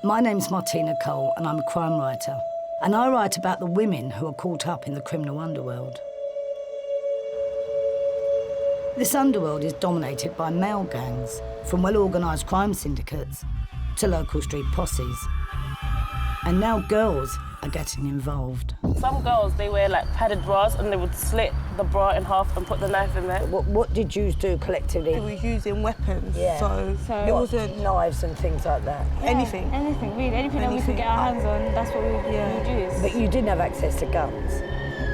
My name's Martina Cole and I'm a crime writer. And I write about the women who are caught up in the criminal underworld. This underworld is dominated by male gangs, from well-organised crime syndicates to local street posses. And now girls are getting involved. Some girls, they wear like padded bras and they would slit the bra in half and put the knife in there. What did you do collectively? We were using weapons, Yeah. so it wasn't... Knives and things like that? Yeah, anything. Anything, really. Anything that we could get our hands on, that's what we would use. But you didn't have access to guns?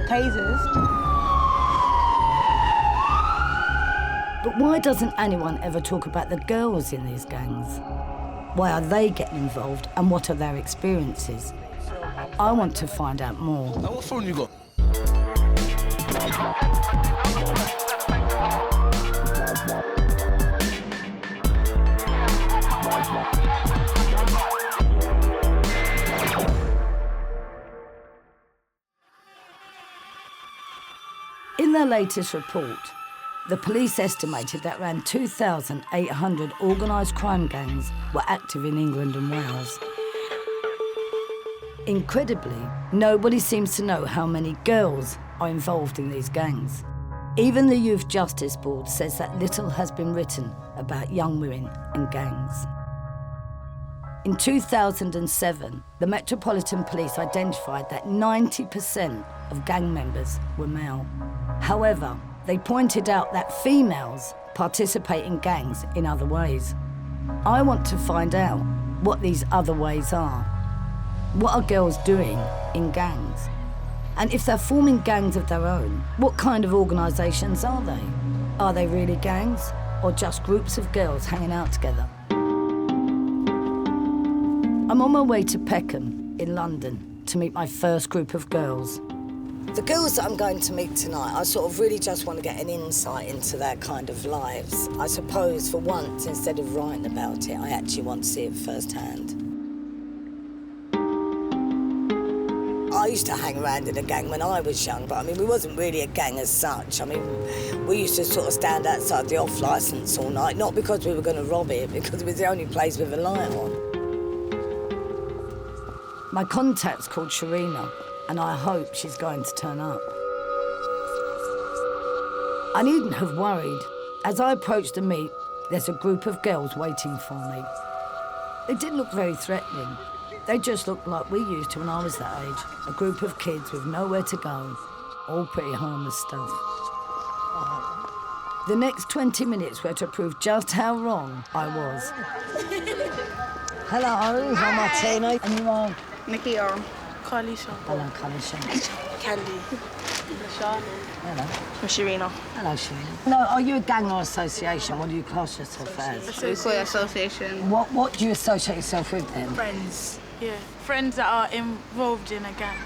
Tasers. But why doesn't anyone ever talk about the girls in these gangs? Why are they getting involved and what are their experiences? I want to find out more. What phone you got? In their latest report, the police estimated that around 2,800 organised crime gangs were active in England and Wales. Incredibly, nobody seems to know how many girls are involved in these gangs. Even the Youth Justice Board says that little has been written about young women and gangs. In 2007, the Metropolitan Police identified that 90% of gang members were male. However, they pointed out that females participate in gangs in other ways. I want to find out what these other ways are. What are girls doing in gangs? And if they're forming gangs of their own, what kind of organisations are they? Are they really gangs or just groups of girls hanging out together? I'm on my way to Peckham in London to meet my first group of girls. The girls that I'm going to meet tonight, I sort of really just want to get an insight into their kind of lives. I suppose for once, instead of writing about it, I actually want to see it firsthand. I used to hang around in a gang when I was young, but I mean, we wasn't really a gang as such. I mean, we used to sort of stand outside the off-licence all night, not because we were going to rob it, because it was the only place with a light on. My contact's called Sharina, and I hope she's going to turn up. I needn't have worried. As I approached the meet, there's a group of girls waiting for me. They didn't look very threatening. They just looked like we used to when I was that age. A group of kids with nowhere to go, all pretty harmless stuff. The next 20 minutes were to prove just how wrong I was. Hello, I'm Martina, and you are? Nikki or Carlisha. Hello, Carlisha. Candy. Hello. I'm Sharina. Hello, Sharina. No, are you a gang or association? What do you class yourself as? We call it association. What do you associate yourself with then? Friends. Yeah, friends that are involved in a gang.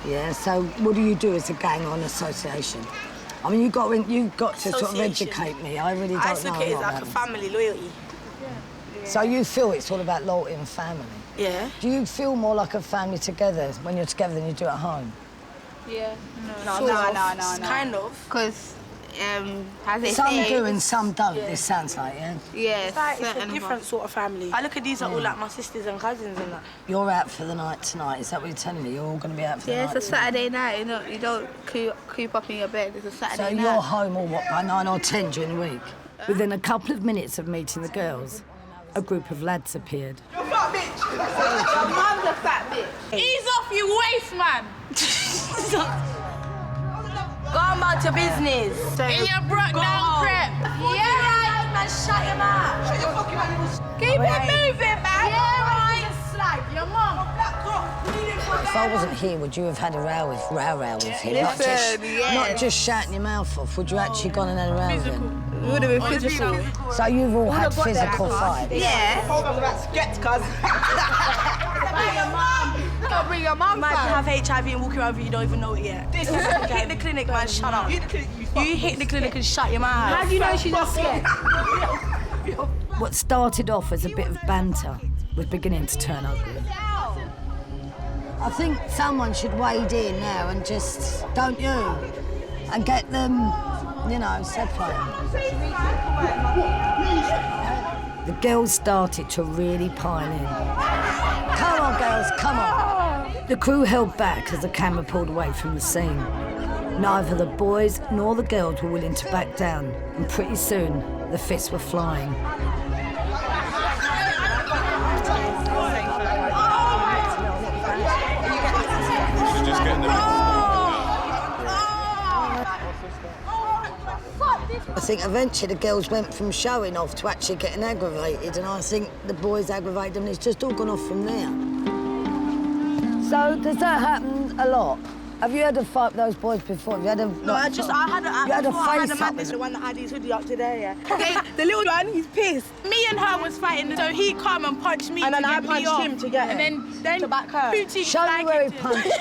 Yeah, so what do you do as a gang or an association? I mean, you've got to sort of educate me. I really don't know. I just look at it as like a family loyalty. So you feel it's all about loyalty and family? Yeah. Do you feel more like a family together when you're together than you do at home? Yeah. No. Kind of. Because, as they Some say... do and some don't, this sounds like, yeah? Yes. It's a different sort of family. I look at these are all like my sisters and cousins and that. You're out for the night tonight, is that what you're telling me? You're all going to be out for the night? Yeah, it's a Saturday night, you don't creep up in your bed, it's a Saturday night. So you're home all, what, by 9 or 10 during the week? Within a couple of minutes of meeting the girls, a group of lads appeared. You're a fat bitch! Your mum's a fat bitch. Ease off, you waste man! Go on about your business. In your broke down crib. Yeah, man, shut your mouth. Shut your fucking mouth. Keep it moving, man. Yeah, right. Slag, your mum. If I wasn't here, would you have had a row with him? Not just shouting your mouth off, would you actually gone and had a row with him? It would have been physical. So you've all had physical fights? Yeah. Hold on, that's get, cuz. Don't bring your mum Man, back. you have HIV and walk around with you, don't even know it yet. You hit the clinic, man, shut up. You hit the clinic and shut your mouth. How do you know she's not scared? What started off as a bit of banter was beginning to turn ugly. I think someone should wade in now and just, don't you? And get them, you know, separated. The girls started to really pile in. Come on, girls, come on. The crew held back as the camera pulled away from the scene. Neither the boys nor the girls were willing to back down, and pretty soon the fists were flying. Just getting I think eventually the girls went from showing off to actually getting aggravated, and I think the boys aggravated them, and it's just all gone off from there. So does that happen a lot? Have you had a fight with those boys before? Have you had a... No, I had a man, the one that had his hoodie up today, yeah. The little one, he's pissed. Me and her was fighting, so he come and punched me And then to I get me punched off. him to get him. And then to back her. Poochie Show me where he punched you.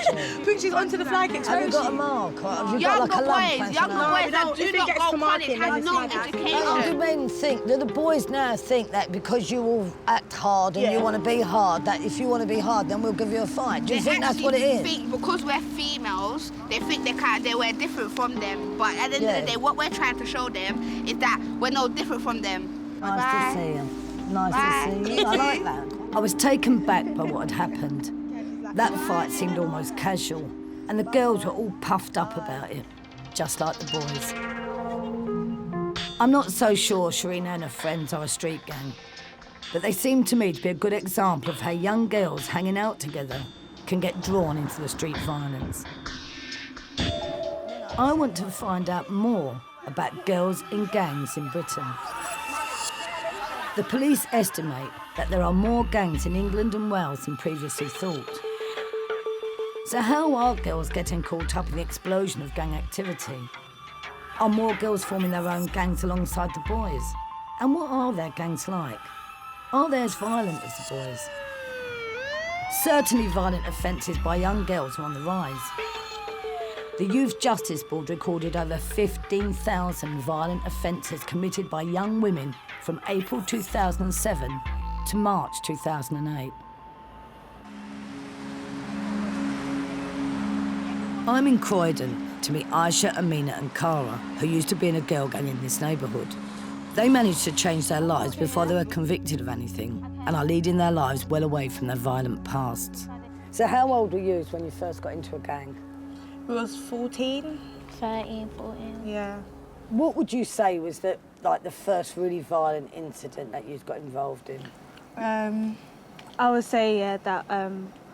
Poochie's onto the fly kicks, Have you got a won't mark? Or have you got like a lump? Younger boys that if do it not gets go to market, college have no then it's Do education. men think, do the boys now think that because you all act hard and you want to be hard, that if you want to be hard, then we'll give you a fight? Do you think that's what it is? Think because we're females, they think we're different from them. But at the end of the day, what we're trying to show them is that we're no different from them. Nice to see you. Nice to see you. I like that. I was taken back by what had happened. That fight seemed almost casual, and the girls were all puffed up about it, just like the boys. I'm not so sure Sharina and her friends are a street gang, but they seem to me to be a good example of how young girls hanging out together can get drawn into the street violence. I want to find out more about girls in gangs in Britain. The police estimate that there are more gangs in England and Wales than previously thought. So how are girls getting caught up in the explosion of gang activity? Are more girls forming their own gangs alongside the boys? And what are their gangs like? Are they as violent as the boys? Certainly violent offences by young girls are on the rise. The Youth Justice Board recorded over 15,000 violent offences committed by young women from April 2007 to March 2008. I'm in Croydon to meet Aisha, Amina and Cara, who used to be in a girl gang in this neighbourhood. They managed to change their lives before they were convicted of anything and are leading their lives well away from their violent pasts. So how old were you when you first got into a gang? It was 14. 13, 14. Yeah. What would you say was the first really violent incident that you got involved in? I would say that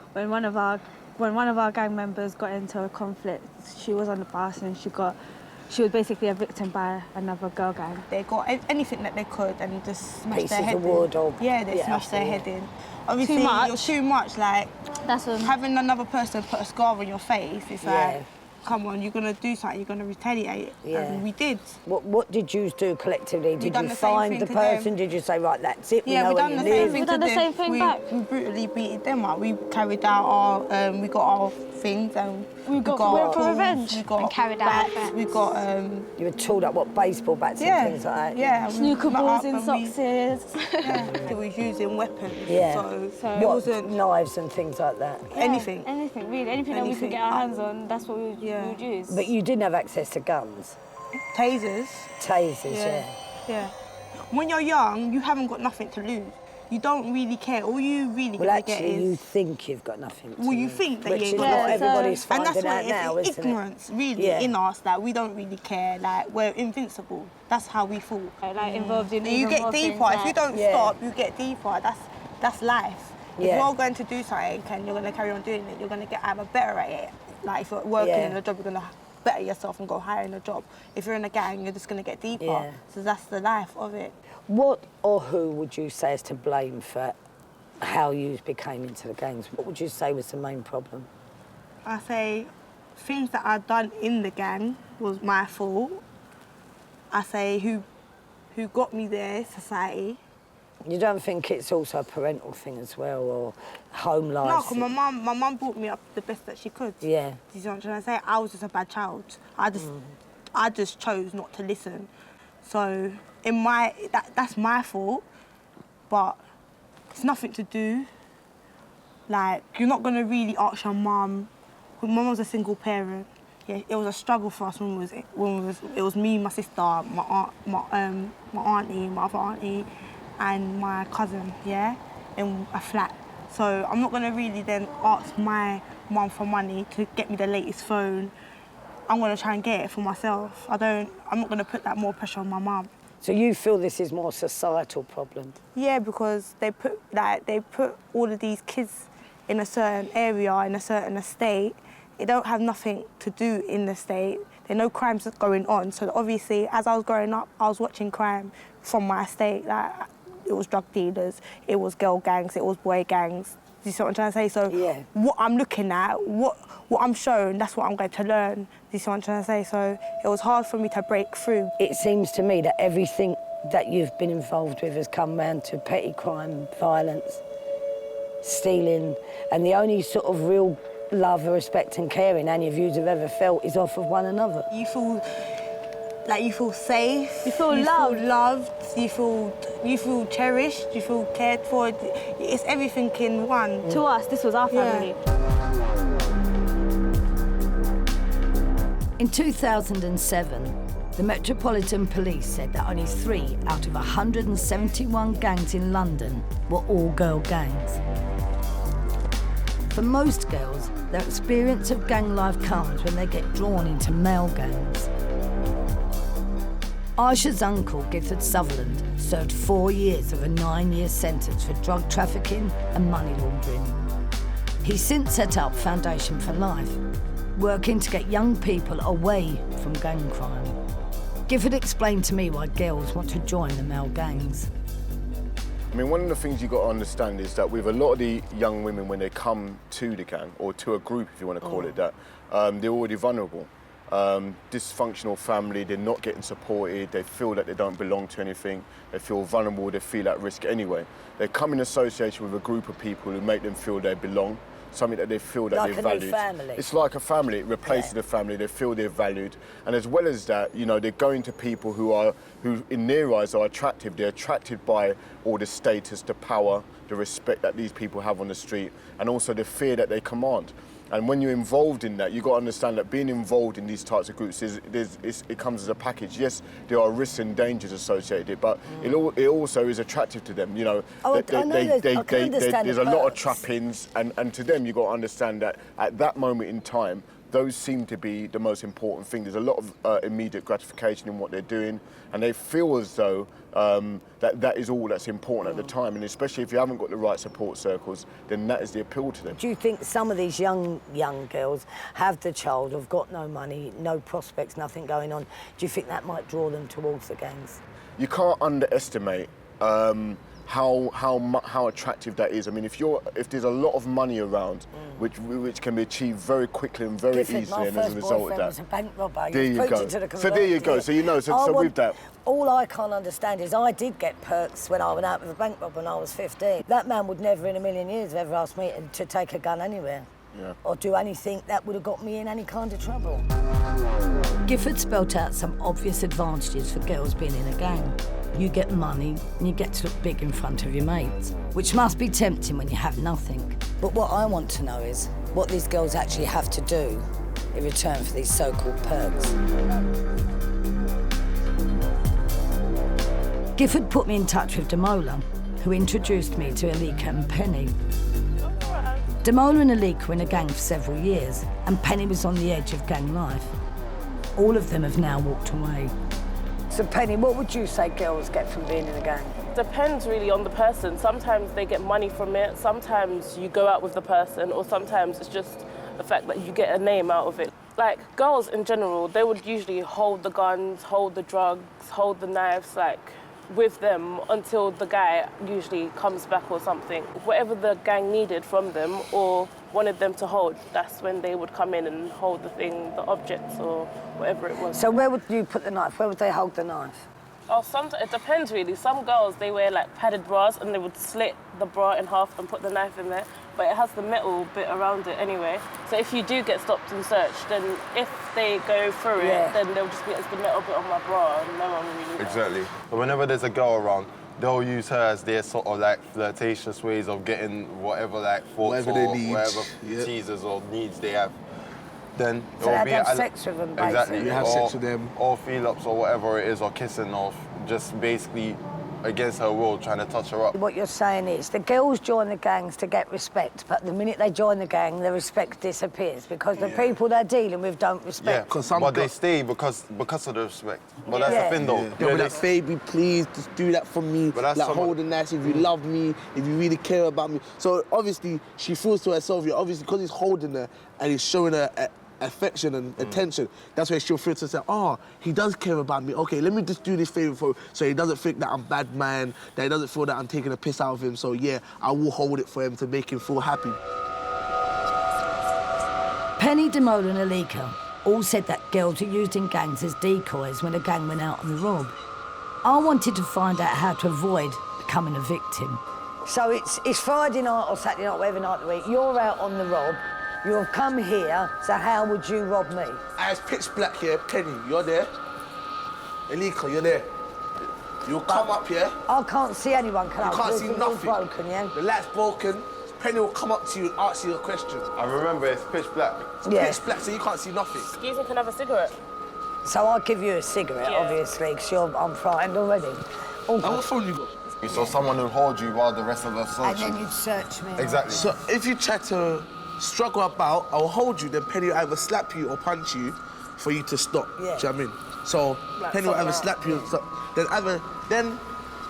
when one of our gang members got into a conflict, she was on the bus and she was basically a victim by another girl gang. They got anything that they could and just smashed Pieces their head of wood in. or... They smashed their head in. Obviously, Too much. you're too much, like, That's when having another person put a scar on your face, it's like, come on, you're going to do something, you're going to retaliate. Yeah. And we did. What did you do collectively? Did done you the same find thing the to person? them. Did you say, right, that's it, we Yeah, know we where done you the live? same thing We done to the them. same thing back. We brutally beat them up. We carried out our, we got our things and we got went for tools, revenge. We got And carried out bats, we got, You were tooled up, what, baseball bats and things like that? yeah. snooker we met balls up in and soxes. They were using weapons, Yeah. so it What, wasn't knives and things like that? anything. Anything, really. Anything that we could get our hands on, that's what we would use. But you didn't have access to guns? Tasers. Tasers, yeah. Yeah. When you're young, you haven't got nothing to lose. You don't really care. All you really Well, gonna get actually, you is. think you've got nothing to Well, you lose, think that which you is ain't what got nothing. everybody's And finding that's out what now, it's isn't ignorance, really, Yeah. in us. Like, we don't really care. Like, we're invincible. That's how we feel. Like involved in You even get more deeper. things, If you like- don't Yeah. stop, you get deeper. That's life. Yeah. If you're going to do something and you're going to carry on doing it, you're going to get either better at it. Like, if you're working Yeah. in a job, you're going to better yourself and go higher in a job. If you're in a gang, you're just going to get deeper. Yeah. So that's the life of it. What or who would you say is to blame for how you became into the gangs? What would you say was the main problem? I say things that I'd done in the gang was my fault. I say who got me there, society. You don't think it's also a parental thing as well, or home life? No, because my mum brought me up the best that she could. Yeah. Do you see what I'm trying to say? I was just a bad child. I just chose not to listen. So that's my fault, but it's nothing to do. Like, you're not gonna really ask your mum. Mum was a single parent. Yeah, it was a struggle for us when it was me, my sister, my aunt, my auntie, my other auntie, and my cousin, yeah, in a flat. So I'm not going to really then ask my mum for money to get me the latest phone. I'm going to try and get it for myself. I'm not going to put that more pressure on my mum. So you feel this is more a societal problem? Yeah, because they put all of these kids in a certain area, in a certain estate. They don't have nothing to do in the estate. There are no crimes going on. So obviously, as I was growing up, I was watching crime from my estate. Like, it was drug dealers, it was girl gangs, it was boy gangs. Do you see what I'm trying to say? So yeah. What I'm looking at, what I'm shown, that's what I'm going to learn. Do you see what I'm trying to say? So it was hard for me to break through. It seems to me that everything that you've been involved with has come round to petty crime, violence, stealing, and the only sort of real love, respect and caring any of you have ever felt is off of one another. You feel like you feel safe. You feel loved. You feel cherished. You feel cared for. It's everything in one. To us, this was our family. In 2007, the Metropolitan Police said that only 3 out of 171 gangs in London were all girl gangs. For most girls, their experience of gang life comes when they get drawn into male gangs. Aisha's uncle, Gifford Sutherland, served 4 years of a 9-year sentence for drug trafficking and money laundering. He's since set up Foundation for Life, working to get young people away from gang crime. Gifford explained to me why girls want to join the male gangs. I mean, one of the things you've got to understand is that with a lot of the young women, when they come to the gang, or to a group, if you want to call it that, they're already vulnerable. Dysfunctional family, they're not getting supported, they feel that they don't belong to anything, they feel vulnerable, they feel at risk anyway. They come in association with a group of people who make them feel they belong, something that they feel that like they're valued. Like a new family. It's like a family, it replaces the family, they feel they're valued. And as well as that, you know, they're going to people who in their eyes are attractive. They're attracted by all the status, the power, the respect that these people have on the street, and also the fear that they command. And when you're involved in that, you've got to understand that being involved in these types of groups, it comes as a package. Yes, there are risks and dangers associated, but it also is attractive to them. You know, there's a lot of trappings, and to them, you've got to understand that at that moment in time, those seem to be the most important thing. There's a lot of immediate gratification in what they're doing, and they feel as though that is all that's important at the time, and especially if you haven't got the right support circles, then that is the appeal to them. Do you think some of these young girls have the child, have got no money, no prospects, nothing going on? Do you think that might draw them towards the gangs? You can't underestimate how attractive that is. I mean, if there's a lot of money around, which can be achieved very quickly and very easily, and as a result of that, was a bank robber. There you go. So there you go. So you know. So with that, all I can't understand is I did get perks when I went out with a bank robber when I was 15. That man would never in a million years have ever asked me to take a gun anywhere. Yeah. Or do anything that would have got me in any kind of trouble. Gifford spelt out some obvious advantages for girls being in a gang. You get money and you get to look big in front of your mates, which must be tempting when you have nothing. But what I want to know is what these girls actually have to do in return for these so-called perks. Gifford put me in touch with Damola, who introduced me to Alika and Penny. Damola and Alika were in a gang for several years, and Penny was on the edge of gang life. All of them have now walked away. So Penny, what would you say girls get from being in a gang? Depends really on the person. Sometimes they get money from it, sometimes you go out with the person, or sometimes it's just the fact that you get a name out of it. Like, girls in general, they would usually hold the guns, hold the drugs, hold the knives, like, with them until the guy usually comes back or something. Whatever the gang needed from them or wanted them to hold, that's when they would come in and hold the thing, the objects or whatever it was. So where would you put the knife? Where would they hold the knife? Oh, it depends really. Some girls, they wear like padded bras and they would slit the bra in half and put the knife in there, but it has the metal bit around it anyway. So if you do get stopped and searched, then if they go through it, then they'll just be, it's the metal bit on my bra and no one really knows. Exactly. But whenever there's a girl around, they'll use her as their sort of like flirtatious ways of getting whatever like thoughts whatever they need, whatever teasers or needs they have. Then so they'd have sex with them, basically. Exactly. You have sex with them. Or feel-ups or whatever it is, or kissing, or just basically against her will, trying to touch her up. What you're saying is the girls join the gangs to get respect, but the minute they join the gang, the respect disappears because the people they're dealing with don't respect. Yeah, but they stay because of the respect. But that's the thing, though. Yeah. They'll be like, baby, please, just do that for me. But that's like, hold the nice if you love me, if you really care about me. So, obviously, she feels to herself, obviously, because he's holding her and he's showing her affection and attention, that's where she'll feel to say, oh, he does care about me. Okay, let me just do this favour for him so he doesn't think that I'm bad man, that he doesn't feel that I'm taking a piss out of him. So, yeah, I will hold it for him to make him feel happy. Penny, Demola and Alika all said that girls are used in gangs as decoys when a gang went out on the rob. I wanted to find out how to avoid becoming a victim. So it's Friday night or Saturday night, whatever night of the week, you're out on the rob, you've come here, so how would you rob me? It's pitch black here, Penny, you're there. Alika, you're there. You'll come up here. I can't see anyone, can I? You can't see It's nothing. broken, yeah? The light's broken. Penny will come up to you and ask you a question. I remember it's pitch black. It's pitch black, so you can't see nothing. Excuse me, can I have a cigarette? So I'll give you a cigarette, obviously, because I'm frightened already. And what phone you got? So someone will hold you while the rest of us search And then you'd search me. Exactly. So if you try to struggle about, I'll hold you, then Penny will either slap you or punch you for you to stop. Yeah. Do you know what I mean? So Like, Penny will either fuck slap you, then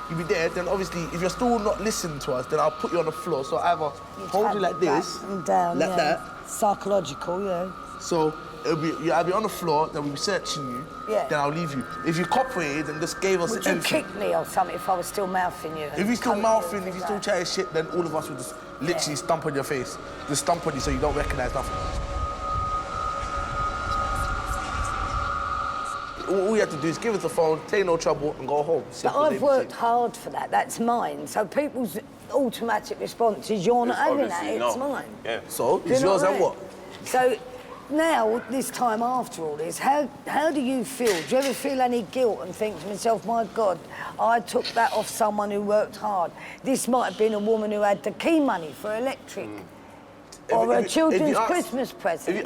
you'll be there, then obviously if you're still not listening to us, then I'll put you on the floor. So I either hold you like this, and down, like that. Psychological, yeah. So I'll be on the floor, then we'll be searching you, then I'll leave you. If you cooperated and just gave us Would you anything. kick me or something if I was still mouthing you? If you're still mouthing, if you're still chatting shit, then all of us will just literally stomp on your face. Just stomp on you so you don't recognise nothing. All you have to do is give us the phone, take no trouble, and go home. But I've worked hard for that. That's mine. So people's automatic response is, you're not having that, it's mine. Yeah. So, Do you it's know yours what I and mean? what? So now, this time after all this, how do you feel? Do you ever feel any guilt and think to myself, my God, I took that off someone who worked hard. This might have been a woman who had the key money for electric. Or a children's Christmas present. If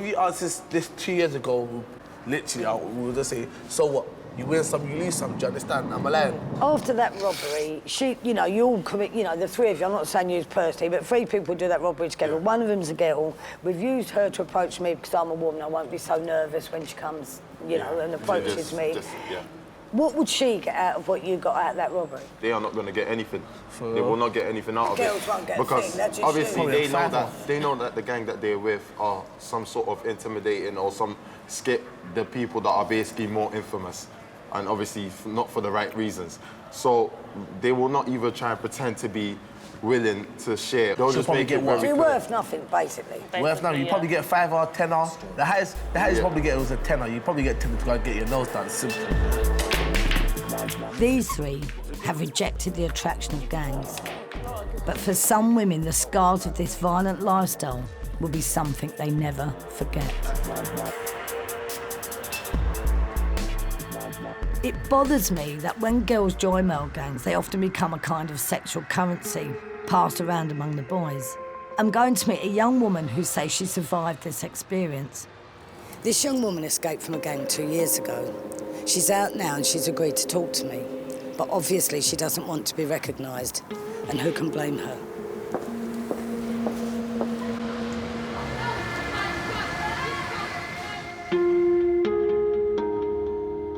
you asked this 2 years ago, literally, we would just say, so what? You win some, you lose some, do you understand? I'm a lion. After that robbery, you all commit, the three of you, I'm not saying you personally, but three people do that robbery together. Yeah. One of them's a girl. We've used her to approach me because I'm a woman. I won't be so nervous when she comes, and approaches me. What would she get out of what you got out of that robbery? They are not going to get anything. They will not get anything out of it. Girls won't get because a thing. That's obviously they know that the gang that they're with are some sort of intimidating or some skip the people that are basically more infamous, and obviously not for the right reasons. So they will not even try and pretend to be willing to share. They'll just make it So you're worth nothing, basically. Worth nothing. You probably get 5 or 10 or the highest you probably get was a 10 or. You probably get 10 to go and get your nose done. Simple. These three have rejected the attraction of gangs. But for some women, the scars of this violent lifestyle will be something they never forget. It bothers me that when girls join male gangs, they often become a kind of sexual currency passed around among the boys. I'm going to meet a young woman who says she survived this experience. This young woman escaped from a gang 2 years ago. She's out now and she's agreed to talk to me. But obviously she doesn't want to be recognised. And who can blame her?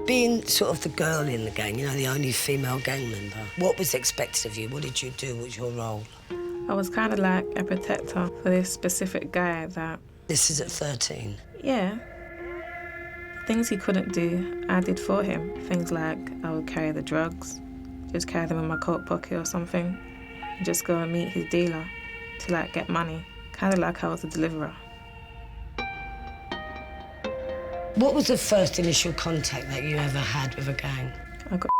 Being sort of the girl in the gang, the only female gang member, what was expected of you? What did you do? What was your role? I was kind of like a protector for this specific guy that... This is at 13? Yeah. Things he couldn't do, I did for him. Things like I would carry the drugs, just carry them in my coat pocket or something, and just go and meet his dealer to get money. Kind of like I was a deliverer. What was the first initial contact that you ever had with a gang? I got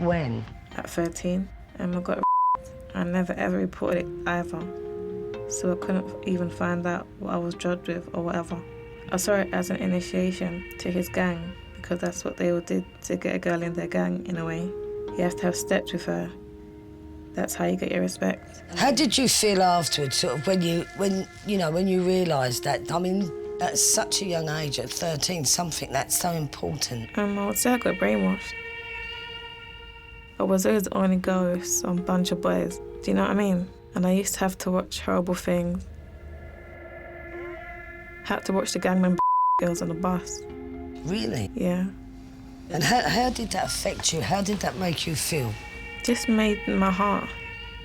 When? At 13, and I got I never ever reported it either, so I couldn't even find out what I was drugged with or whatever. I saw it as an initiation to his gang because that's what they all did to get a girl in their gang in a way. You have to have steps with her. That's how you get your respect. How did you feel afterwards, sort of when you realised that? I mean, at such a young age, at 13, something that's so important. I would say I got brainwashed. I was always the only girl with some bunch of boys. Do you know what I mean? And I used to have to watch horrible things. Had to watch the gang member girls on the bus. Really? Yeah. And how did that affect you? How did that make you feel? Just made my heart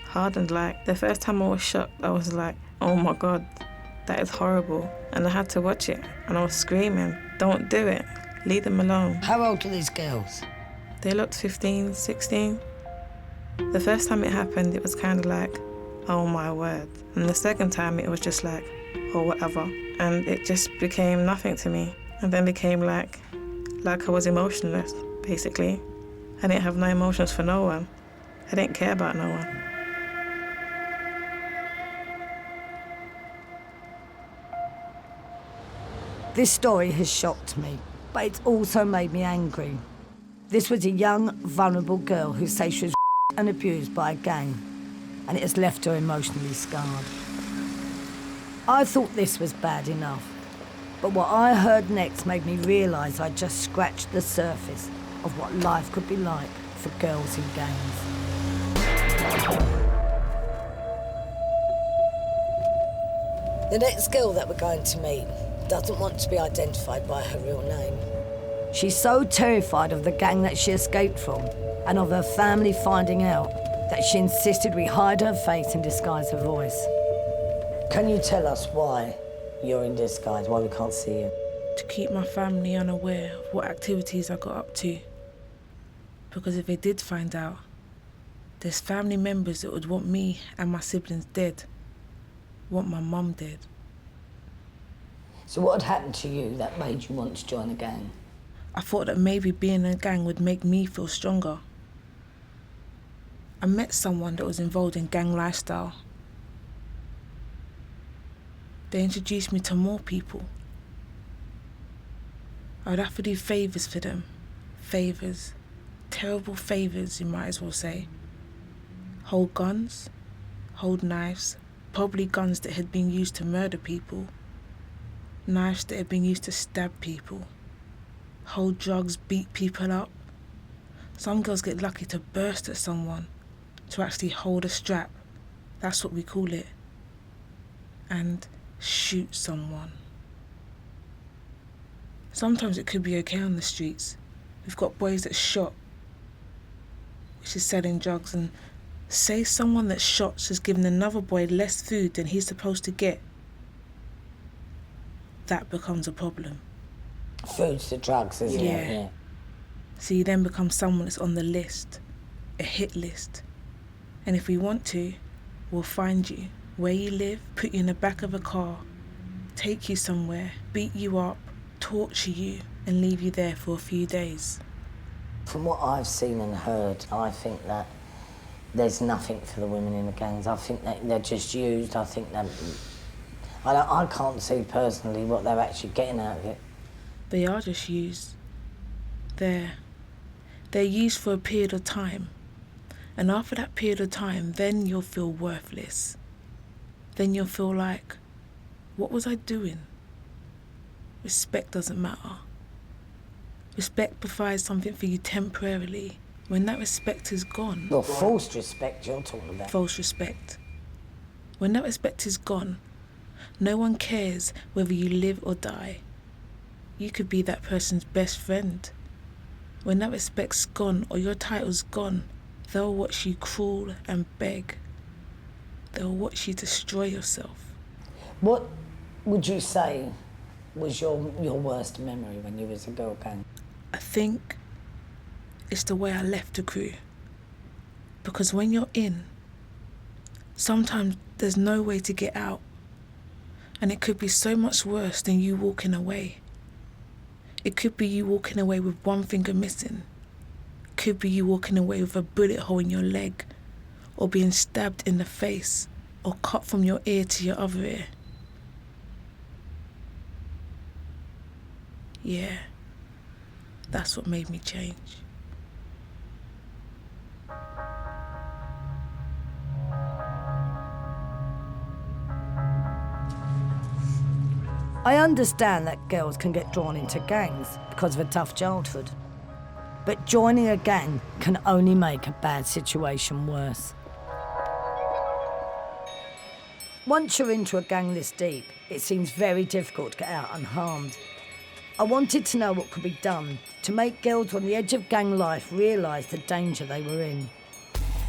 hardened. Like, the first time I was shocked, I was like, oh my God, that is horrible. And I had to watch it, and I was screaming, don't do it, leave them alone. How old are these girls? They looked 15, 16. The first time it happened, it was kind of like, oh my word. And the second time, it was just like, oh, whatever. And it just became nothing to me. And then became like I was emotionless, basically. I didn't have no emotions for no one. I didn't care about no one. This story has shocked me, but it's also made me angry. This was a young, vulnerable girl who says she was and abused by a gang, and it has left her emotionally scarred. I thought this was bad enough, but what I heard next made me realise I'd just scratched the surface of what life could be like for girls in gangs. The next girl that we're going to meet doesn't want to be identified by her real name. She's so terrified of the gang that she escaped from and of her family finding out that she insisted we hide her face and disguise her voice. Can you tell us why you're in disguise, why we can't see you? To keep my family unaware of what activities I got up to. Because if they did find out, there's family members that would want me and my siblings dead. Want my mum dead. So what had happened to you that made you want to join a gang? I thought that maybe being in a gang would make me feel stronger. I met someone that was involved in gang lifestyle. They introduced me to more people. I'd have to do favours for them. Favours. Terrible favours, you might as well say. Hold guns, hold knives, probably guns that had been used to murder people. Knives that had been used to stab people. Hold drugs, beat people up. Some girls get lucky to burst at someone, to actually hold a strap. That's what we call it. And shoot someone. Sometimes it could be okay on the streets. We've got boys that shot, which is selling drugs, and say someone that shots has given another boy less food than he's supposed to get. That becomes a problem. Food's to drugs, isn't it? Yeah. So you then become someone that's on the list, a hit list. And if we want to, we'll find you where you live, put you in the back of a car, take you somewhere, beat you up, torture you, and leave you there for a few days. From what I've seen and heard, I think that there's nothing for the women in the gangs. I think that they're just used. I think that I can't see personally what they're actually getting out of it. They are just used. They're used for a period of time. And after that period of time, then you'll feel worthless. Then you'll feel like, what was I doing? Respect doesn't matter. Respect provides something for you temporarily. When that respect is gone... Well, false respect you're talking about. False respect. When that respect is gone, no one cares whether you live or die. You could be that person's best friend. When that respect's gone or your title's gone, they'll watch you crawl and beg. They'll watch you destroy yourself. What would you say was your worst memory when you was a girl gang? I think it's the way I left the crew. Because when you're in, sometimes there's no way to get out. And it could be so much worse than you walking away. It could be you walking away with one finger missing. It could be you walking away with a bullet hole in your leg, or being stabbed in the face, or cut from your ear to your other ear. Yeah, that's what made me change. I understand that girls can get drawn into gangs because of a tough childhood. But joining a gang can only make a bad situation worse. Once you're into a gang this deep, it seems very difficult to get out unharmed. I wanted to know what could be done to make girls on the edge of gang life realise the danger they were in.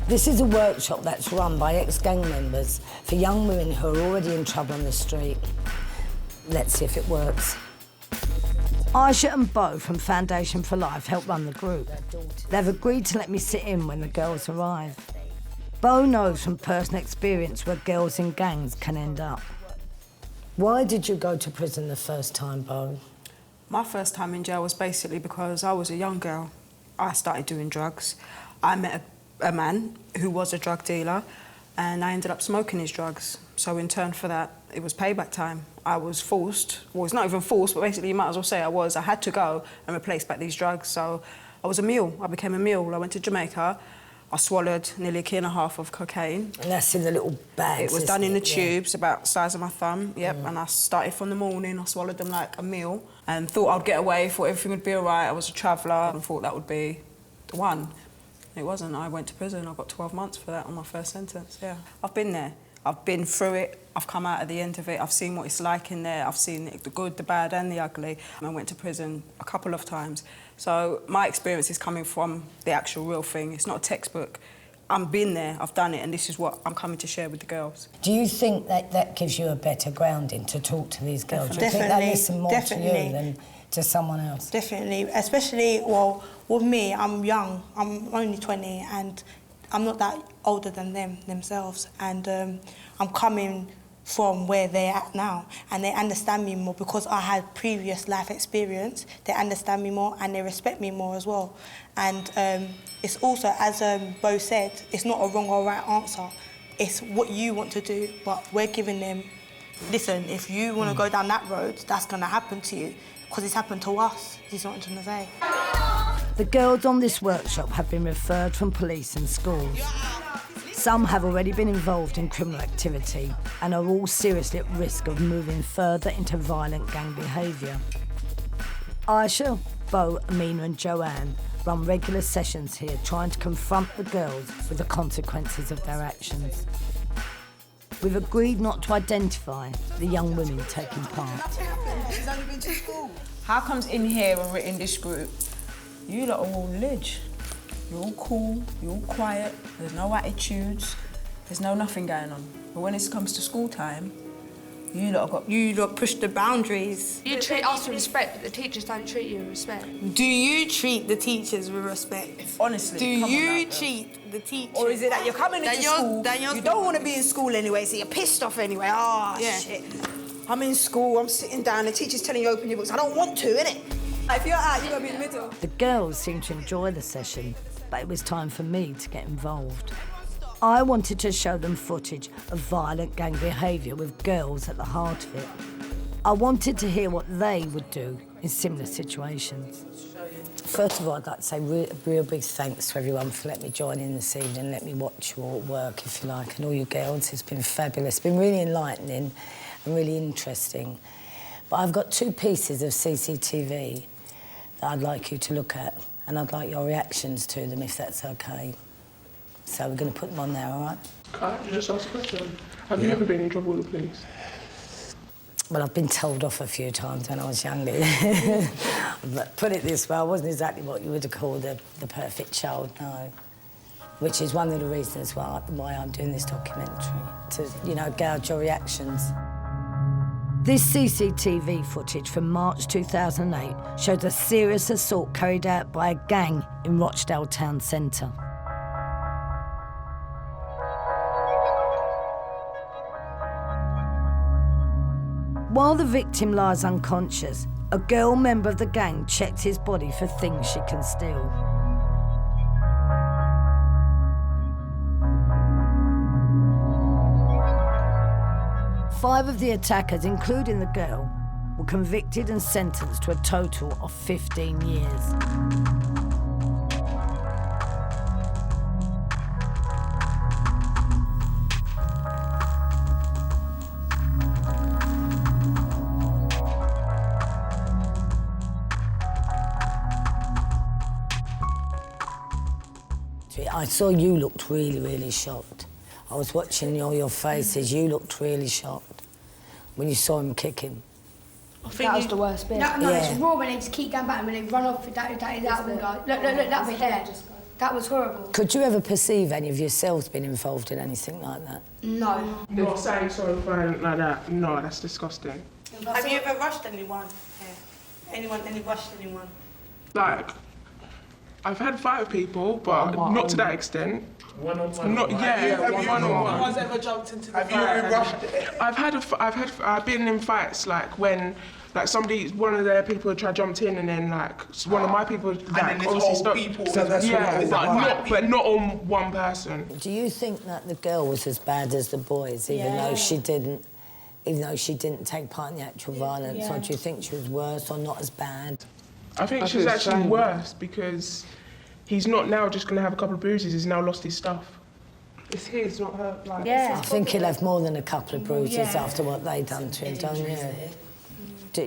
This is a workshop that's run by ex-gang members for young women who are already in trouble on the street. Let's see if it works. Aisha and Bo from Foundation for Life help run the group. They've agreed to let me sit in when the girls arrive. Bo knows from personal experience where girls in gangs can end up. Why did you go to prison the first time, Bo? My first time in jail was basically because I was a young girl. I started doing drugs. I met a man who was a drug dealer and I ended up smoking his drugs. So in turn for that, it was payback time. I was forced, well, it's not even forced, but basically you might as well say I had to go and replace back these drugs. So I was a mule. I became a mule. I went to Jamaica. I swallowed nearly 1.5 kilos of cocaine. And that's in the little bags. It was done in the tubes, about the size of my thumb, yep. And I started from the morning, I swallowed them like a meal and thought I'd get away, thought everything would be all right. I was a traveller and thought that would be the one. It wasn't. I went to prison. I got 12 months for that on my first sentence, yeah. I've been there. I've been through it. I've come out at the end of it. I've seen what it's like in there. I've seen the good, the bad and the ugly. I went to prison a couple of times. So my experience is coming from the actual real thing. It's not a textbook. I've been there, I've done it, and this is what I'm coming to share with the girls. Do you think that gives you a better grounding to talk to these girls? Do you think they listen more to you than to someone else? Definitely, especially, well, with me, I'm young, I'm only 20, and I'm not that older than themselves, and I'm coming from where they're at now, and they understand me more because I had previous life experience. They understand me more and they respect me more as well. And it's also, as Bo said, it's not a wrong or right answer. It's what you want to do, but we're giving them, listen, if you want to go down that road, that's going to happen to you, because it's happened to us. This is what I'm trying to say. The girls on this workshop have been referred from police and schools. Some have already been involved in criminal activity and are all seriously at risk of moving further into violent gang behaviour. Aisha, Bo, Amina and Joanne run regular sessions here trying to confront the girls with the consequences of their actions. We've agreed not to identify the young women taking part. How comes in here when we're in this group, you lot are all ledge? You're all cool, you're all quiet, there's no attitudes, there's no nothing going on. But when it comes to school time, you lot push the boundaries. You treat us with respect, but the teachers don't treat you with respect. Do you treat the teachers with respect? Honestly, do you treat the teachers? Or is it that you're coming into school, you don't want to be in school anyway, so you're pissed off anyway? Oh, yeah. Shit. I'm in school, I'm sitting down, the teacher's telling you open your books. I don't want to, innit? If you're out, you've got to be in the middle. The girls seemed to enjoy the session, but it was time for me to get involved. I wanted to show them footage of violent gang behaviour with girls at the heart of it. I wanted to hear what they would do in similar situations. First of all, I'd like to say a real big thanks to everyone for letting me join in this evening, let me watch your work, if you like, and all you girls. It's been fabulous. It's been really enlightening and really interesting. But I've got 2 pieces of CCTV that I'd like you to look at, and I'd like your reactions to them, if that's OK. So we're going to put them on there, all right? Can I just ask a question? Have you ever been in trouble with the police? Well, I've been told off a few times when I was younger. But put it this way, I wasn't exactly what you would have called the perfect child, no. Which is one of the reasons why I'm doing this documentary, to, you know, gauge your reactions. This CCTV footage from March 2008 shows a serious assault carried out by a gang in Rochdale town centre. While the victim lies unconscious, a girl member of the gang checks his body for things she can steal. Five of the attackers, including the girl, were convicted and sentenced to a total of 15 years. I saw you looked really, really shocked. I was watching all your faces. You looked really shocked when you saw him kick him. That was the worst bit. No, it's raw when they just keep going back and when they run off with that and go, look, that bit there. That was horrible. Could you ever perceive any of yourselves being involved in anything like that? No. Not saying sorry for anything like that. No, that's disgusting. Have you ever rushed anyone? Yeah. Any rushed anyone? Like, I've had fight with people, but not to that extent. One-on-one. Not one-on-one. No one's ever jumped into the fight. Have you ever rushed it? I've been in fights like when. Like one of their people jumped in, and then like one of my people obviously stopped. So that's but not on one person. Do you think that the girl was as bad as the boys, even though she didn't take part in the actual violence, or do you think she was worse or not as bad? I think she's actually worse because he's not now just going to have a couple of bruises. He's now lost his stuff. It's his, not her. Like, I think he'll have more than a couple of bruises after what they done to him, don't you? Do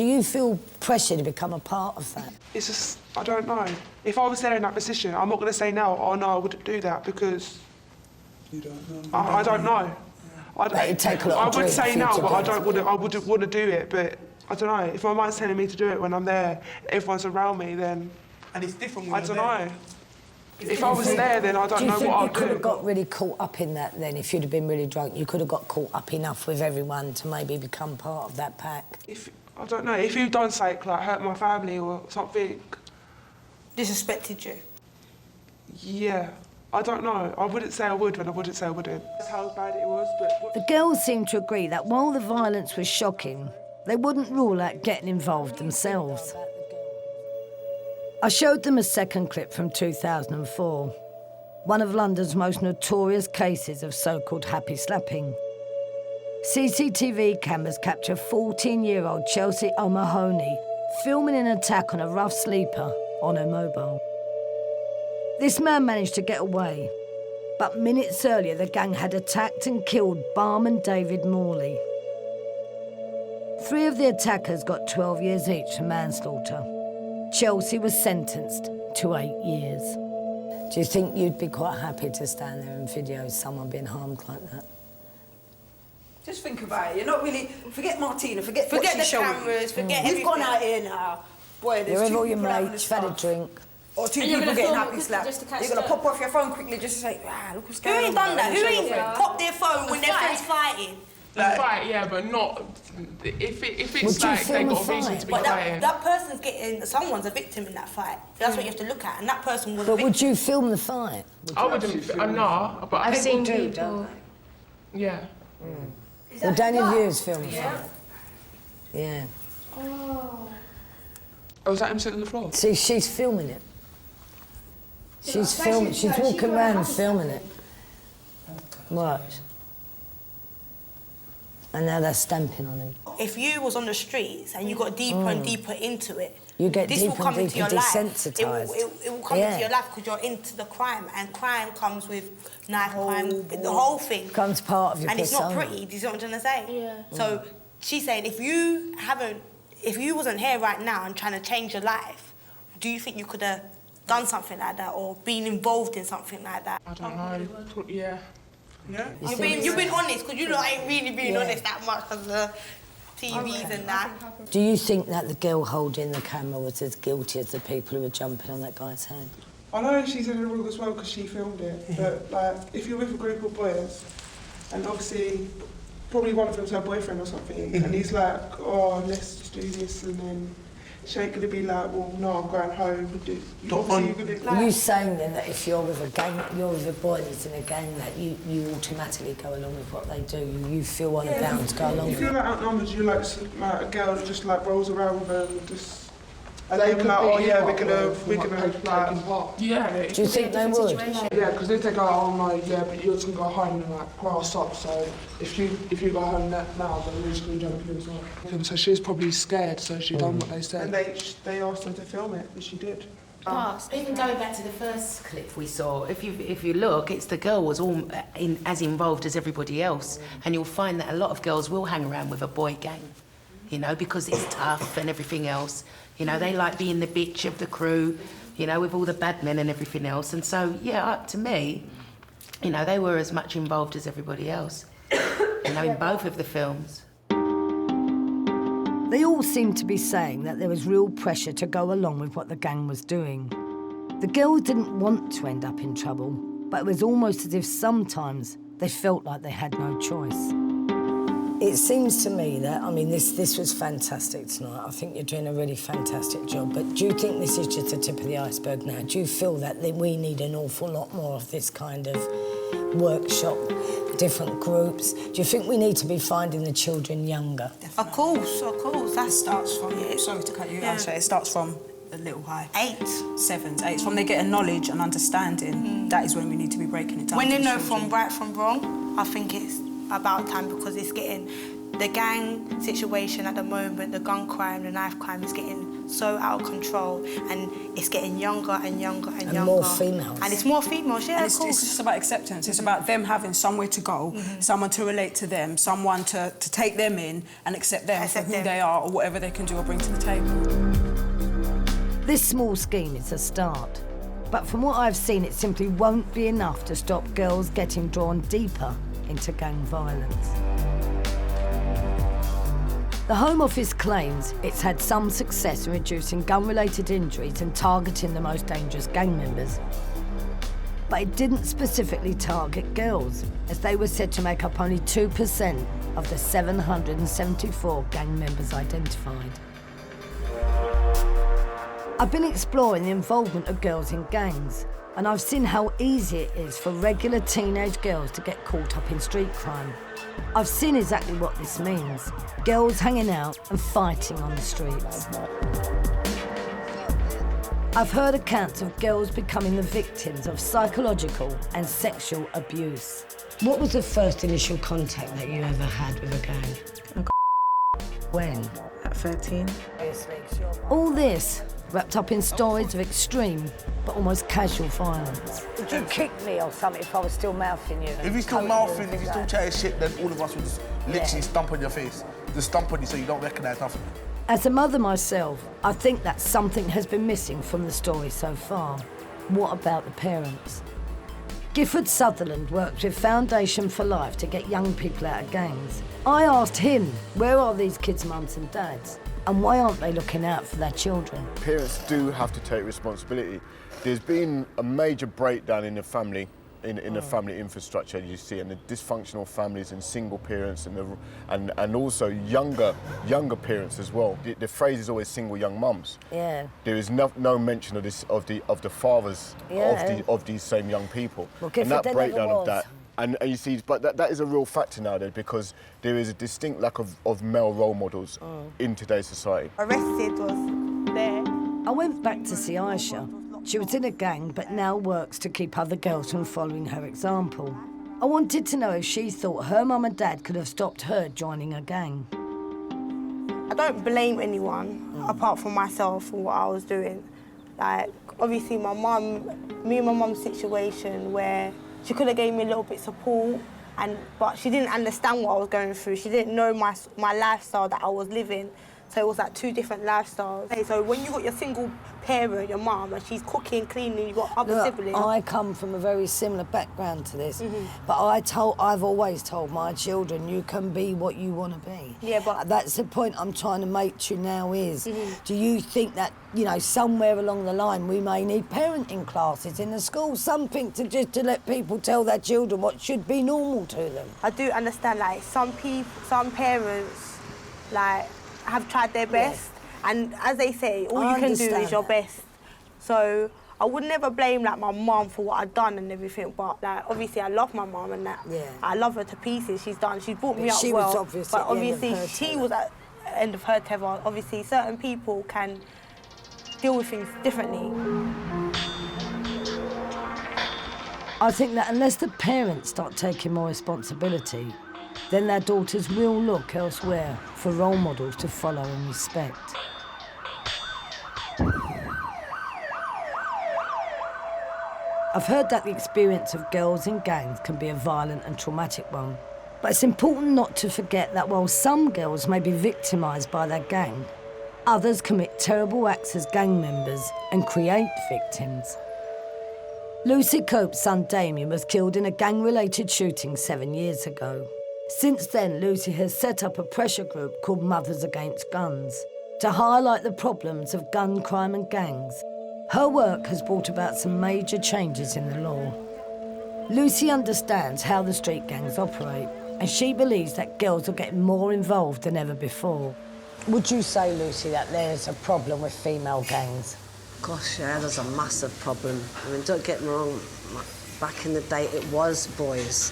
you feel pressure to become a part of that? It's just, I don't know. If I was there in that position, I'm not going to say now, oh no, I wouldn't do that, because you don't know. I don't know. It'd take a lot of I would say now, but I wouldn't want to do it. But I don't know. If my mind's telling me to do it when I'm there, everyone's around me, then and it's different. I don't know. If I was there, then I don't know what I'd do. Do you think you could have got really caught up in that then? If you'd have been really drunk, you could have got caught up enough with everyone to maybe become part of that pack? I don't know. If you've done something like hurt my family or something... Disrespected you? Yeah. I don't know. I wouldn't say I would when I wouldn't say I wouldn't. That's how bad it was, but... The girls seemed to agree that while the violence was shocking, they wouldn't rule out getting involved themselves. I showed them a second clip from 2004, one of London's most notorious cases of so-called happy slapping. CCTV cameras capture 14-year-old Chelsea O'Mahony filming an attack on a rough sleeper on her mobile. This man managed to get away, but minutes earlier the gang had attacked and killed barman David Morley. 3 of the attackers got 12 years each for manslaughter. Chelsea was sentenced to 8 years. Do you think you'd be quite happy to stand there and video someone being harmed like that? Just think about it. You're not really... Forget Martina, forget the cameras, forget everything. We've gone out here now. Boy, there's You're with two all your people having mates, a you've had a stuff. drink. Or two people getting happy slapped. You're going to pop off your phone quickly just to say, look what's going on. Who ain't done that? Who ain't popped their phone when their friends fighting? Fight, yeah, but not... If it's like they got a reason to be fighting... That person's getting... Someone's a victim in that fight. That's what you have to look at, and that person was a victim. But would you film the fight? I wouldn't... No, but... I've seen people... Yeah. Well, Daniel View's film the fight. Yeah. Oh, was that him sitting on the floor? See, she's filming it. She's filming. She's walking around filming it. Watch. And now they're stamping on him. If you was on the streets and you got deeper and deeper into it, you get this deeper will come and into deeper your life. desensitised. It will come into your life because you're into the crime, and crime comes with knife crime, the whole thing. Becomes part of your and persona. it's not pretty. Do you know what I'm trying to say? Yeah. So she's saying, if you wasn't here right now and trying to change your life, do you think you could have done something like that or been involved in something like that? I don't know. Yeah. Yeah. You've been honest, because you lot ain't really been honest that much because of the TVs and that. Do you think that the girl holding the camera was as guilty as the people who were jumping on that guy's head? I know she's in the wrong as well because she filmed it, but like, if you're with a group of boys, and obviously, probably one of them's her boyfriend or something, and he's like, oh, let's just do this, and then she ain't gonna be like, well, no, I'm going home. Are you saying then that if you're with a gang, you're with a boy that's in a gang, that you automatically go along with what they do? You feel on the bound to go along with it? If you're like outnumbered, you're like a girl that just like rolls around with them, and they be like, oh yeah, we're gonna like, yeah. Do you think they would? Yeah, because they take like, oh no, yeah, but you're just gonna go home and like grass up. So if you go home now, then they're just gonna jump you as well. And so she's probably scared, so she done what they said. And they asked her to film it, and she did. Even going back to the first clip we saw, if you look, it's the girl was all as involved as everybody else, and you'll find that a lot of girls will hang around with a boy gang, you know, because it's tough and everything else. You know, they like being the bitch of the crew. you know, with all the bad men and everything else. And so, yeah, to me, you know, they were as much involved as everybody else, you know, in both of the films. They all seemed to be saying that there was real pressure to go along with what the gang was doing. The girls didn't want to end up in trouble, but it was almost as if sometimes they felt like they had no choice. It seems to me that, I mean, this was fantastic tonight. I think you're doing a really fantastic job, but do you think this is just the tip of the iceberg now? Do you feel that we need an awful lot more of this kind of workshop, different groups? Do you think we need to be finding the children younger? Of course. That starts from, sorry to cut you out, it starts from a little high. 8. 7s, 8s. From they get a knowledge and understanding, that is when we need to be breaking it down. When they know from right from wrong, I think it's about time, because it's getting, the gang situation at the moment, the gun crime, the knife crime is getting so out of control, and it's getting younger and younger and younger. And more females. And it's more females, yeah, and of course. It's just about acceptance. It's about them having somewhere to go, someone to relate to them, someone to take them in and accept them for who they are or whatever they can do or bring to the table. This small scheme is a start, but from what I've seen, it simply won't be enough to stop girls getting drawn deeper into gang violence. The Home Office claims it's had some success in reducing gun-related injuries and targeting the most dangerous gang members. But it didn't specifically target girls, as they were said to make up only 2% of the 774 gang members identified. I've been exploring the involvement of girls in gangs, and I've seen how easy it is for regular teenage girls to get caught up in street crime. I've seen exactly what this means. Girls hanging out and fighting on the streets. I've heard accounts of girls becoming the victims of psychological and sexual abuse. What was the first initial contact that you ever had with a gang? When? At 13. All this wrapped up in stories of extreme but almost casual violence. Would you kick me or something if I was still mouthing you? If you're still mouthing, if you're still chatting shit, then all of us would just literally stomp on your face. Just stomp on you so you don't recognise nothing. As a mother myself, I think that something has been missing from the story so far. What about the parents? Gifford Sutherland works with Foundation for Life to get young people out of gangs. I asked him, where are these kids' mums and dads? And why aren't they looking out for their children? Parents do have to take responsibility. There's been a major breakdown in the family, in the family infrastructure, you see, and the dysfunctional families and single parents and also younger parents as well. The phrase is always single young mums. Yeah. There is no mention of the fathers of these same young people. Well, and that breakdown of that. And you see, but that is a real factor nowadays, because there is a distinct lack of male role models in today's society. Arrested was there. I went back to see Aisha. She was in a gang, but now works to keep other girls from following her example. I wanted to know if she thought her mum and dad could have stopped her joining a gang. I don't blame anyone apart from myself for what I was doing. Like, obviously me and my mum's situation where she could have gave me a little bit of support, but she didn't understand what I was going through. She didn't know my lifestyle that I was living. So it was like 2 different lifestyles. So when you got your single parent, your mum, and she's cooking, cleaning, you got other siblings. I come from a very similar background to this, but I've always told my children, you can be what you want to be. Yeah, but that's the point I'm trying to make to you now is, do you think that, you know, somewhere along the line we may need parenting classes in the school, something to let people tell their children what should be normal to them? I do understand, like, some parents, like, have tried their best, and as they say, all you can do is your best. So I would never blame like my mum for what I'd done and everything, but like obviously I love my mum and that. Yeah. I love her to pieces. She's brought me up she well. Was obviously but obviously she was at the end of her tether. Obviously certain people can deal with things differently. I think that unless the parents start taking more responsibility, then their daughters will look elsewhere for role models to follow and respect. I've heard that the experience of girls in gangs can be a violent and traumatic one, but it's important not to forget that while some girls may be victimised by their gang, Others commit terrible acts as gang members and create victims. Lucy Cope's son Damien was killed in a gang-related shooting 7 years ago. Since then, Lucy has set up a pressure group called Mothers Against Guns to highlight the problems of gun crime and gangs. Her work has brought about some major changes in the law. Lucy understands how the street gangs operate, and she believes that girls are getting more involved than ever before. Would you say, Lucy, that there's a problem with female gangs? Gosh, yeah, there's a massive problem. I mean, don't get me wrong, back in the day it was boys,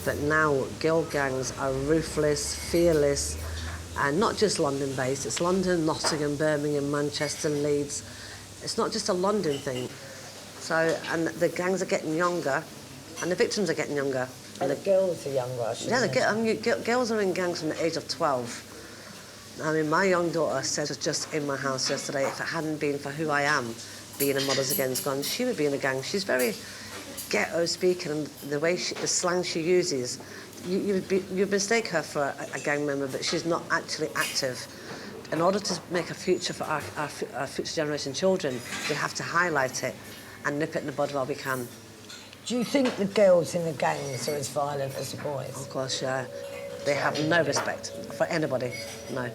but now girl gangs are ruthless, fearless, and not just London-based. It's London, Nottingham, Birmingham, Manchester, Leeds. It's not just a London thing. So, and the gangs are getting younger, and the victims are getting younger. And the girls are younger, I should Yeah, girls are in gangs from the age of 12. I mean, my young daughter said she was just in my house yesterday, if it hadn't been for who I am, being a Mothers Against Guns, she would be in a gang. She's very ghetto speaking, and the way the slang she uses, you'd mistake her for a gang member, but she's not actually active. In order to make a future for our future generation children, we have to highlight it and nip it in the bud while we can. Do you think the girls in the gangs are as violent as the boys? Of course, yeah. They have no respect for anybody, no.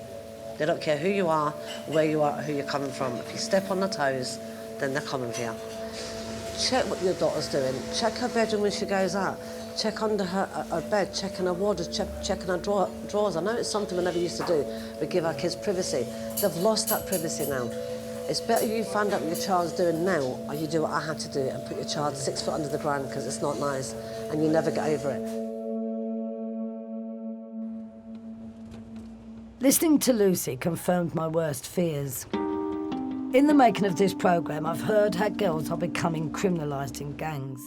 They don't care who you are, where you are, who you're coming from. If you step on their toes, then they're coming for you. Check what your daughter's doing. Check her bedroom when she goes out. Check under her bed, check in her wardrobe, check in her drawers. I know it's something we never used to do. We give our kids privacy. They've lost that privacy now. It's better you find out what your child's doing now, or you do what I had to do and put your child 6 foot under the ground, because it's not nice and you never get over it. Listening to Lucy confirmed my worst fears. In the making of this programme, I've heard how girls are becoming criminalised in gangs.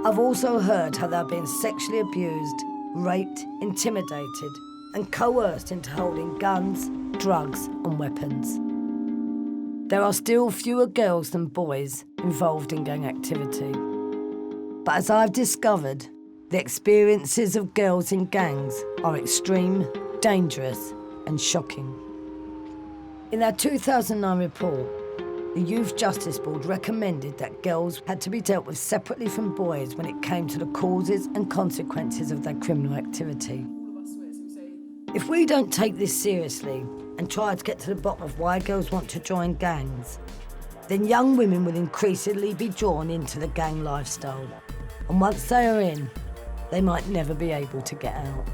I've also heard how they're being sexually abused, raped, intimidated, and coerced into holding guns, drugs, and weapons. There are still fewer girls than boys involved in gang activity. But as I've discovered, the experiences of girls in gangs are extreme, dangerous, and shocking. In their 2009 report, the Youth Justice Board recommended that girls had to be dealt with separately from boys when it came to the causes and consequences of their criminal activity. If we don't take this seriously and try to get to the bottom of why girls want to join gangs, then young women will increasingly be drawn into the gang lifestyle. And once they are in, they might never be able to get out.